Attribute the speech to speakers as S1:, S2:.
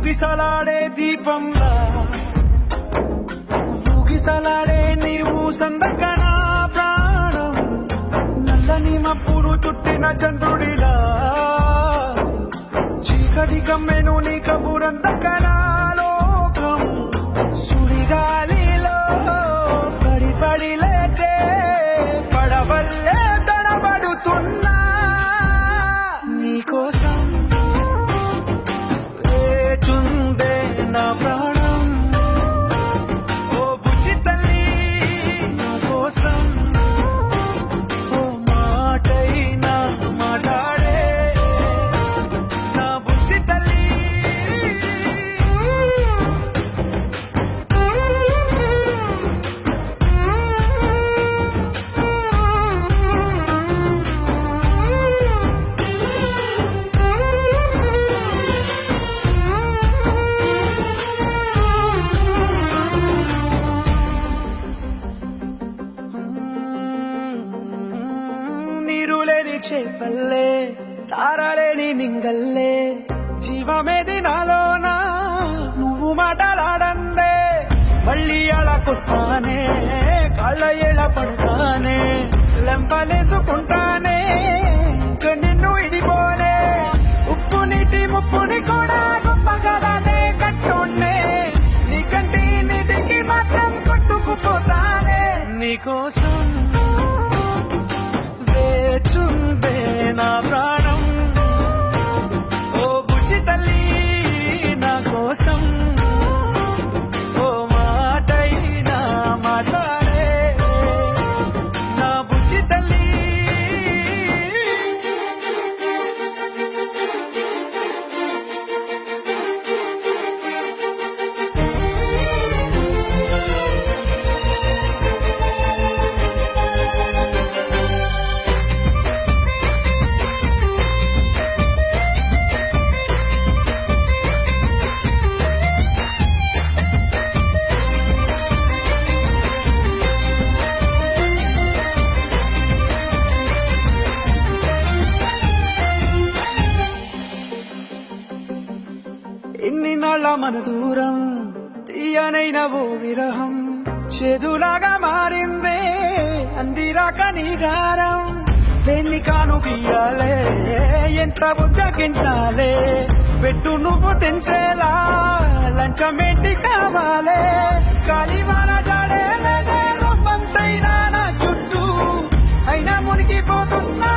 S1: ఊగిసలాడే దీపంలా ఊగిసలాడే నీవు సందకన ప్రాణం నల్లని మప్పును చుట్టిన చంద్రుడిలా చీకటి కమ్మెను నీ కబురందకన లోకం సుడిగాలిలో పడి పడి లేచే పడవల్లే తడబడుతున్నా నీకోసం వేచుందే నా ప్రాణం ఓ బుజ్జి తల్లి నా కోసం ఓ మాటైనా మాట్లాడే నా బుజ్జి తల్లి నీరులేని చేపల్లే తారలేని నింగల్లే జీవమేది నాలోనా నువ్వు మాటలాడందే మళ్ళీ అళకొస్తానే కాళ్ళ ఎళ పడతానే లెంపలేసుకుంటానే ఇంక నిన్ను ఇడిపోనే ఉప్పు నీటి ముప్పుని కూడా గొప్పగా దానే కట్టునే నీ కంటి నీటికి మాత్రం కొట్టుకుపోతానే నీకోసం వేచుందే నా ప్రాణం ఓ బుజ్జి తల్లి నా కోసం ఓ మాటైనా మాట్లాడే నా బుజ్జి తల్లి ఎన్ని నాళ్ళ మన దూరం తీయనైన ఓ విరహం చేదులాగా మారిందే అందిరాక నీ గారం దేన్ని కాను గీయాలే ఎంత బుజ్జగించాలే పెట్టు నువ్వు తెంచేలా లంచమేంటి కావాలే కాలివాన జాడే లేదే రొమ్మంతైనా నా చుట్టూ అయినా మునిగిపోతున్నా